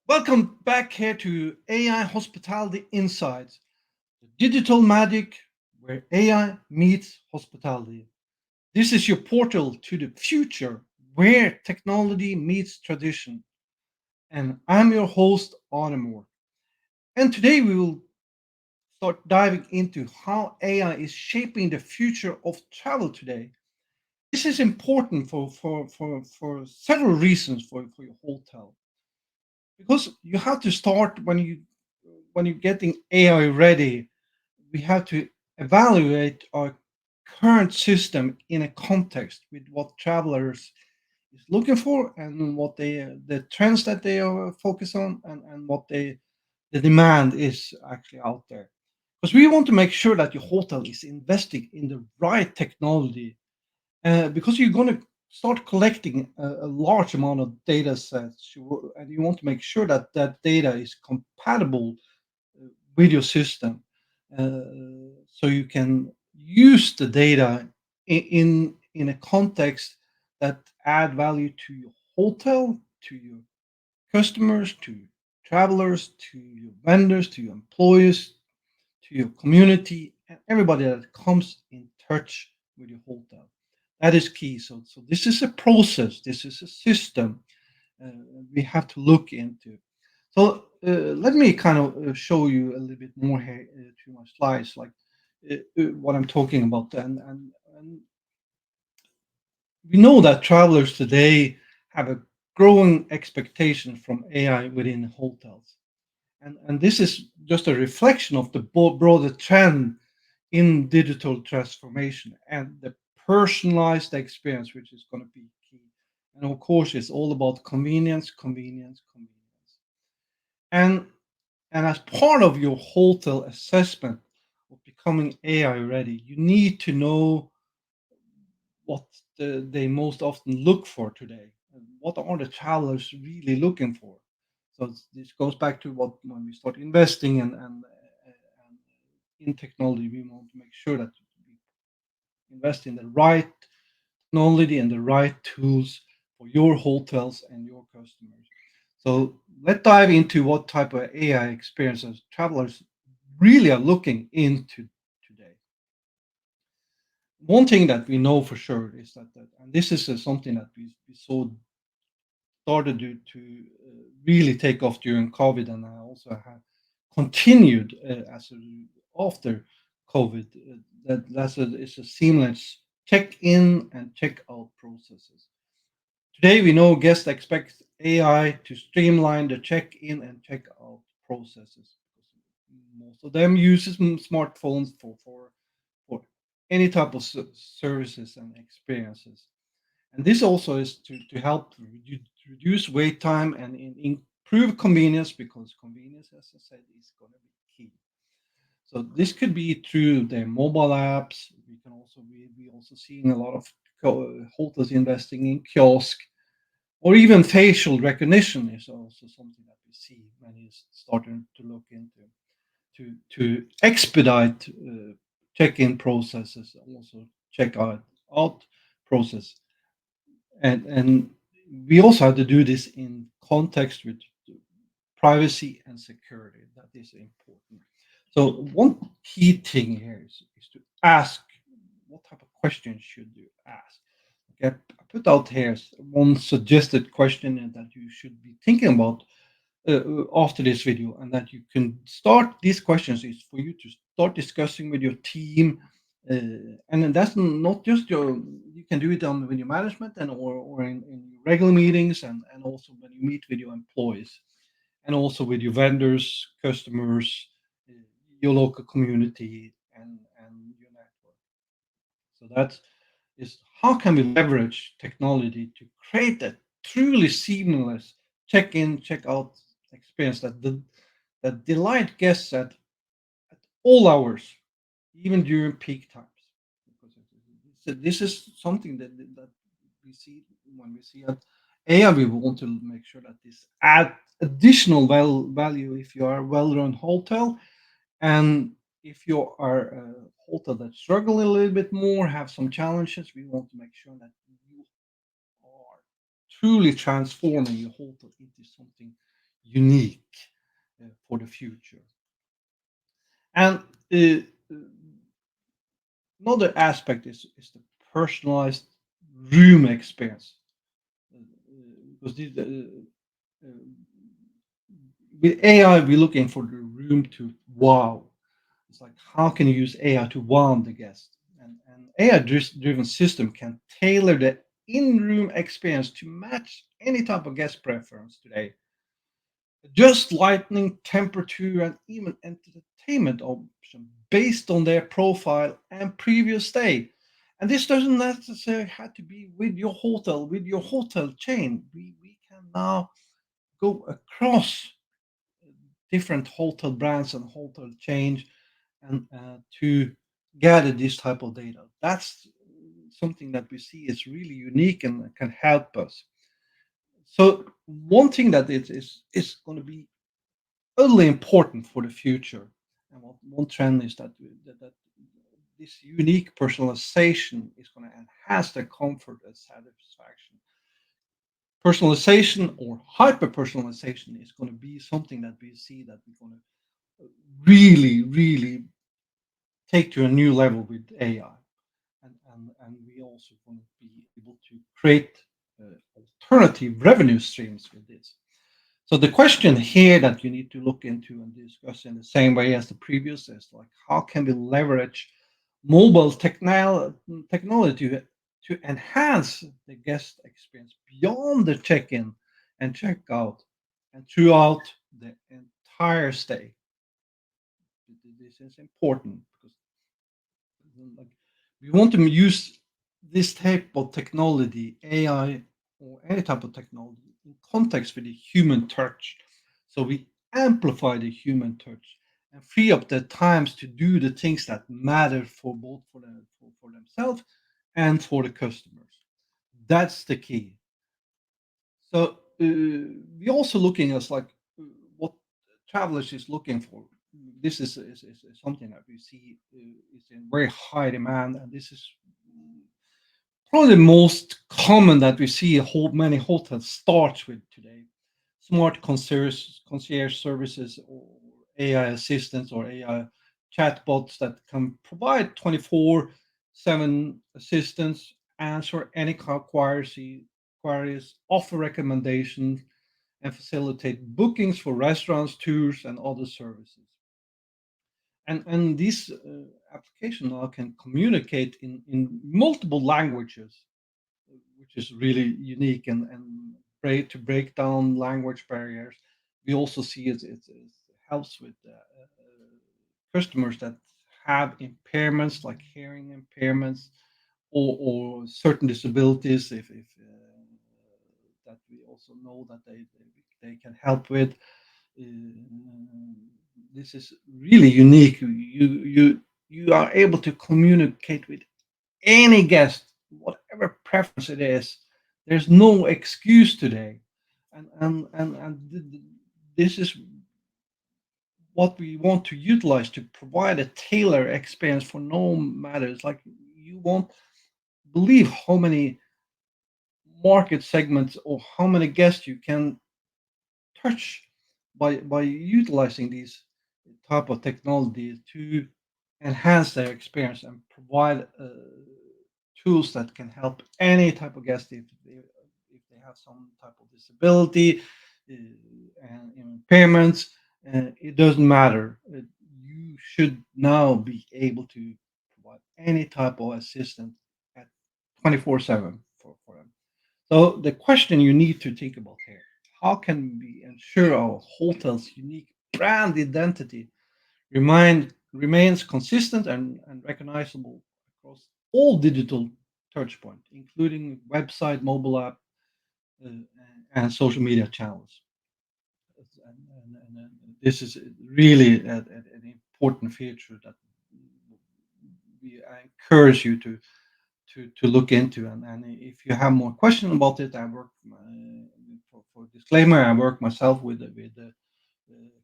Welcome back here to AI Hospitality Insights, the digital magic where AI meets hospitality. This is your portal to the future where technology meets tradition. And I'm your host, Autumn. And today we will start diving into how AI is shaping the future of travel today. This is important for several reasons for your hotel. Because you have to start when you're getting AI ready, we have to evaluate our current system in a context with what travelers is looking for and what they the trends that they are focused on and what they the demand is actually out there. Because we want to make sure that your hotel is investing in the right technology because you're going to start collecting a large amount of data sets and you want to make sure that that data is compatible with your system so you can use the data in a context that add value to your hotel, to your customers, to your travelers, to your vendors, to your employees, to your community, and everybody that comes in touch with your hotel. That is key. So this is a process. This is a system uh, we have to look into. So let me kind of show you a little bit more here to my slides, like what I'm talking about. And we know that travelers today have a growing expectation from AI within hotels. And this is just a reflection of the broader trend in digital transformation and the personalized experience, which is going to be key. And of course, it's all about convenience, convenience, convenience. And and as part of your hotel assessment of becoming AI ready, you need to know what they most often look for today. And what are the travelers really looking for? So this goes back to what when we start investing and in technology, we want to make sure that we invest in the right technology and the right tools for your hotels and your customers. So let's dive into what type of AI experiences travelers really are looking into today. One thing that we know for sure is that and this is something that we saw started to really take off during COVID, and I also have continued as after COVID. It's a seamless check-in and check-out processes. Today, we know guests expect AI to streamline the check-in and check-out processes. Most of them uses smartphones for any type of services and experiences. And this also is to help reduce wait time and improve convenience because convenience, as I said, is going to be key. So this could be through their mobile apps. We can also we also seeing a lot of hotels investing in kiosk or even facial recognition is also something that we see many is starting to look into to expedite check-in processes, also check out process, and we also have to do this in context with privacy and security. That is important. So one key thing here is to ask what type of questions should you ask. Okay, I put out here one suggested question that you should be thinking about after this video, and that you can start these questions is for you to start discussing with your team, and then that's not just your. You can do it on with your management and or in your regular meetings, and also when you meet with your employees, and also with your vendors, customers, uh, your local community, and your network. So that is how can we leverage technology to create a truly seamless check-in, check-out experience that delight guests at all hours, even during peak times. Because this is something that we see when we see at AI. We want to make sure that this add additional value if you are a well-run hotel, and if you are a hotel that struggle a little bit more, have some challenges, we want to make sure that you are truly transforming your hotel into something unique for the future. And another aspect is the personalized room experience. Because uh, with AI, we're looking for the room to wow. It's like, how can you use AI to wow the guest? And AI driven system can tailor the in room experience to match any type of guest preference today. Just lighting, temperature, and even entertainment option based on their profile and previous stay. And this doesn't necessarily have to be with your hotel chain. We can now go across different hotel brands and hotel chains and to gather this type of data. That's something that we see is really unique and can help us. So one thing that is going to be only important for the future, and one trend is that, that this unique personalization is going to enhance the comfort and satisfaction. Personalization or hyper personalization is going to be something that we see that we're going to really take to a new level with AI. And we also want to be able to create alternative revenue streams with this. So the question here that you need to look into and discuss in the same way as the previous is like, how can we leverage mobile technology to enhance the guest experience beyond the check-in and check-out and throughout the entire stay? This is important because like we want to use this type of technology, AI or any type of technology, in context with the human touch. So we amplify the human touch and free up their times to do the things that matter for both for themselves and for the customers. That's the key. So we're also looking as like what travelers is looking for. This is something that we see is in very high demand, and this is probably the most common that we see many hotels start with today. Smart concierge services or AI assistants or AI chatbots that can provide 24/7 assistance, answer any queries, offer recommendations, and facilitate bookings for restaurants, tours, and other services. And these application now can communicate in multiple languages, which is really unique and to break down language barriers. We also see it helps with customers that have impairments like hearing impairments or certain disabilities if that we also know that they can help with. Uh, this is really unique. You are able to communicate with any guest, whatever preference it is. There's no excuse today, and this is what we want to utilize to provide a tailor experience for no matters. Like you won't believe how many market segments or how many guests you can touch by utilizing these type of technology to enhance their experience and provide tools that can help any type of guest if they have some type of disability and impairments. It doesn't matter. You should now be able to provide any type of assistance at 24/7 for them. So the question you need to think about here: how can we ensure our hotel's unique brand identity remains consistent and recognizable across all digital touchpoints, including website, mobile app, uh, and social media channels. And this is really an important feature that I encourage you to look into. And if you have more questions about it, I work for disclaimer. I work myself with the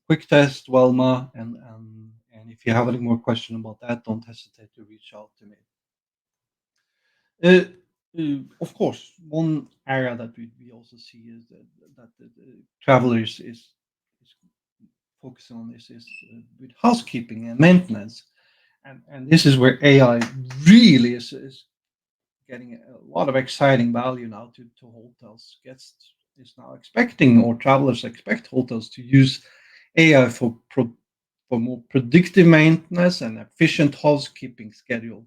quick test, Welma, and if you have any more question about that, don't hesitate to reach out to me. Uh, of course, one area that we also see is that the travelers is focusing on this is with housekeeping and maintenance, and this is where AI really is getting a lot of exciting value now to hotels. Guests is now expecting, or travelers expect hotels to use AI for more predictive maintenance and efficient housekeeping schedule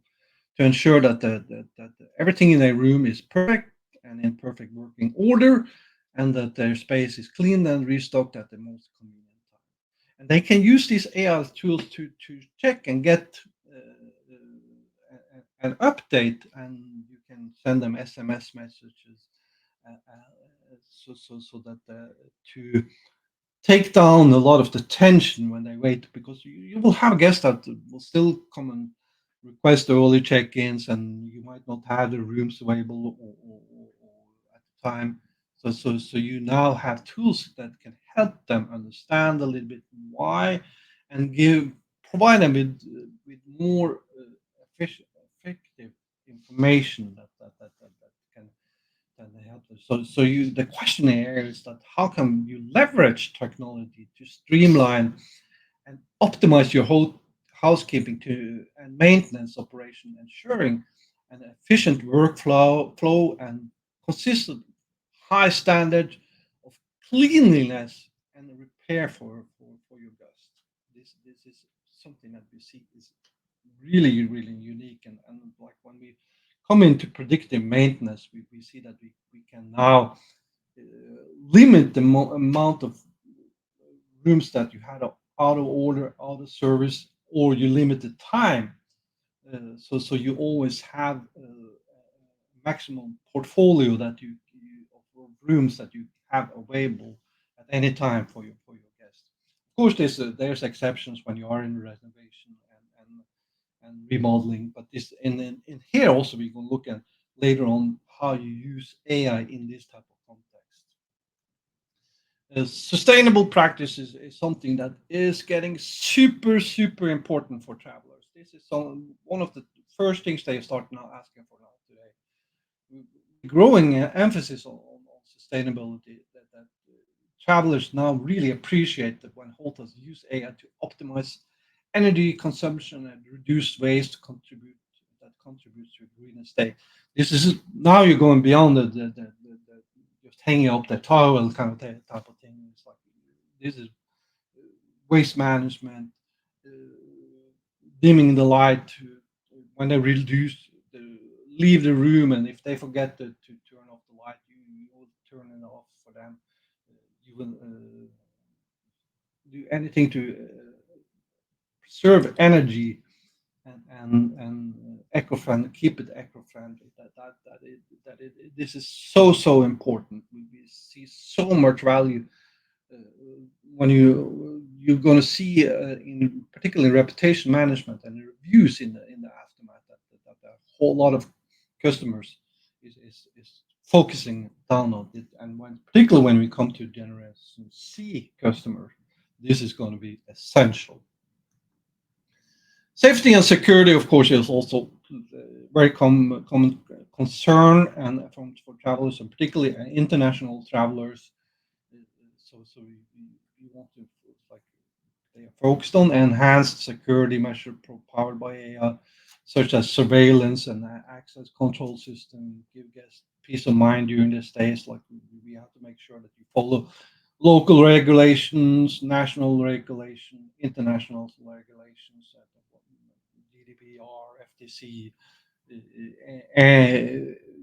to ensure that everything in their room is perfect and in perfect working order, and that their space is cleaned and restocked at the most convenient time. And they can use these AI tools to check and get an update, and you can send them SMS messages, so that to take down a lot of the tension when they wait, because you will have guests that will still come and request early check-ins, and you might not have the rooms available or at the time. So you now have tools that can help them understand a little bit why, and provide them with more efficient, effective information that can help them. So the question here is that how can you leverage technology to streamline and optimize your whole housekeeping to and maintenance operation, ensuring an efficient workflow and consistent high standard of cleanliness and repair for your guests. This is something that we see is really unique, and like when we come into predictive maintenance, we see that we can now uh, limit the amount of rooms that you had out of order, out of service, or you limit the time. So you always have a maximum portfolio that of rooms that you have available at any time for your guests. Of course, there's exceptions when you are in renovation and remodeling, but this in here also we can look at later on how you use AI in this type of context. Sustainable practices is something that is getting super important for travelers. This is one of the first things they start now asking for now today. Growing emphasis on sustainability, that travelers now really appreciate that when hotels use AI to optimize energy consumption and reduce waste, that contributes to a greener stay. This is now you're going beyond the just hanging up the towel kind of type of thing. It's like this is waste management, uh, dimming the light to when they leave the room, and if they forget to turn off the light, you will turn it off for them. You will do anything to preserve energy and eco-friendly, keep it eco-friendly. This is so important. We see so much value uh, when you're going to see in particularly reputation management and reviews in the aftermath that a whole lot of customers is focusing down on it, and particularly when we come to generation C customers, this is going to be essential. Safety and security, of course, is also very common concern, and for travelers, and particularly international travelers. So we want to, like, they are focused on enhanced security measures powered by AI, such as surveillance and access control system, give guests peace of mind during their stays. Like we have to make sure that you follow local regulations, national regulation, international regulations, GDPR, FTC.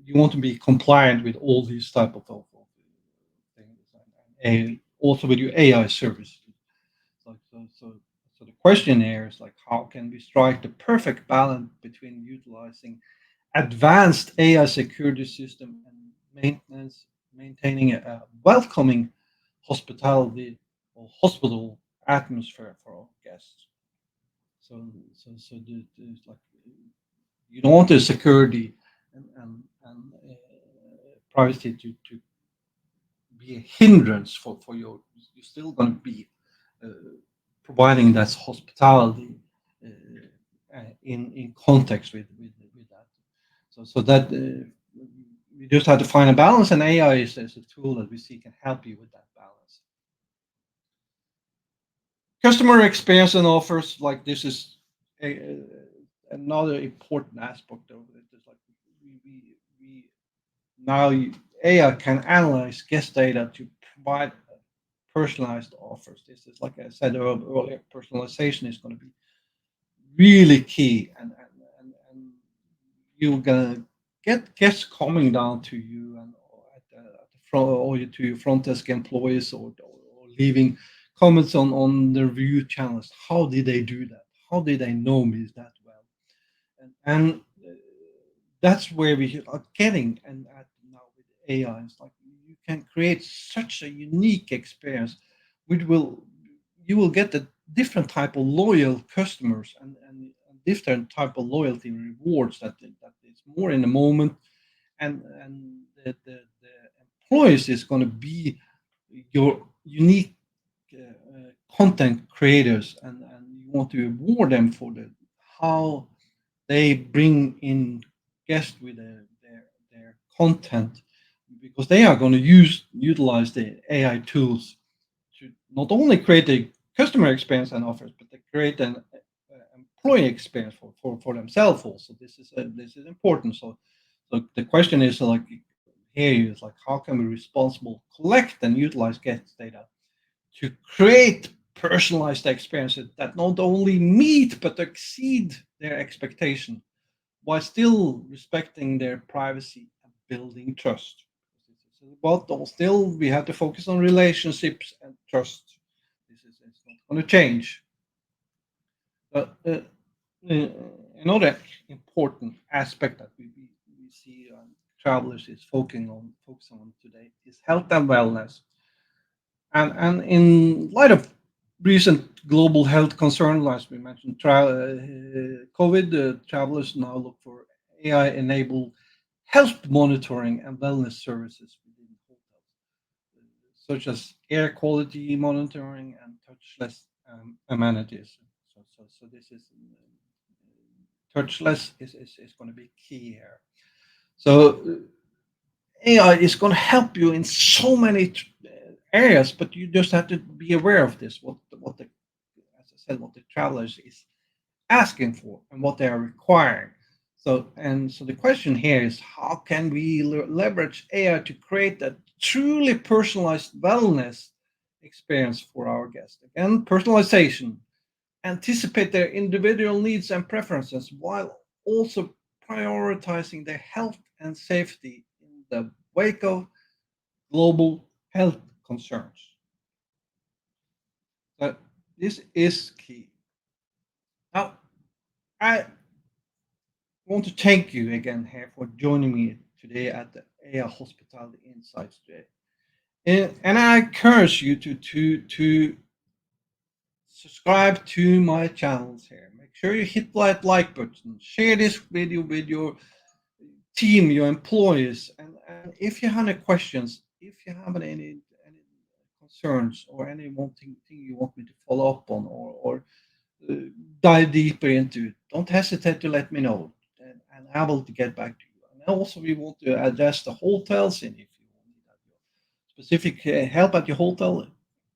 You want to be compliant with all these type of things, and also with your AI services. So the question here is like, how can we strike the perfect balance between utilizing advanced AI security system and maintaining a welcoming hospitality or hospital atmosphere for our guests. It's like you don't want the security and privacy to be a hindrance for your. You're still going to be uh, providing that hospitality in context with that. So that we just have to find a balance, and AI is a tool that we see can help you with that balance. Customer experience and offers, like this is a, another important aspect of it. It's like we now AI can analyze guest data to provide personalized offers. This is, like I said earlier, personalization is going to be really key, and you're gonna get guests coming down to you and at the front, or to your front desk employees, or leaving comments on the review channels. How did they do that? How did they know me that well? And that's where we are getting, and at now with AI, it's like you can create such a unique experience, which will you will get a different type of loyal customers, and different type of loyalty rewards that is more in the moment, and the employees is going to be your unique content creators, and you want to reward them for the how they bring in guests with their content, because they are going to utilize the AI tools to not only create a customer experience and offers, but they create an employee experience for themselves also. This is important. So the question is like here is like, how can we responsible collect and utilize guest data to create personalized experiences that not only meet but exceed their expectation, while still respecting their privacy and building trust. But still, we have to focus on relationships and trust. This is it's not going to change. But uh, another important aspect that we see travelers is focusing on today is health and wellness. And in light of recent global health concerns, as we mentioned, COVID, travelers now look for AI-enabled health monitoring and wellness services within hotels, such as air quality monitoring and touchless amenities. So this is touchless is going to be key here. So AI is going to help you in so many areas, but you just have to be aware of this. What the as I said, what the travelers is asking for and what they are requiring. So the question here is, how can we leverage AI to create a truly personalized wellness experience for our guests? Again, personalization, anticipate their individual needs and preferences while also prioritizing their health and safety in the wake of global health concerns. So this is key. Now, I want to thank you again here for joining me today at the AI Hospitality Insights today. And I encourage you to subscribe to my channels here. Make sure you hit that like button, share this video with your team, your employees, and if you have any questions, if you have any concerns or any one thing you want me to follow up on, or uh, dive deeper into it, don't hesitate to let me know, and I will get back to you. And also, we want to address the hotels, and if you need specific help at your hotel,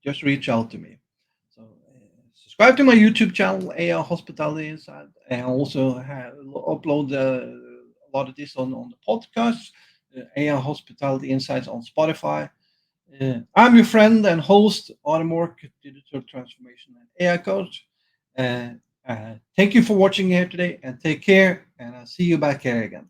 just reach out to me. So, subscribe to my YouTube channel, AI Hospitality Inside, and also upload a lot of this on the podcast, AI Hospitality Insights on Spotify. I'm your friend and host, Automork, digital transformation and AI coach. Thank you for watching here today, and take care. And I'll see you back here again.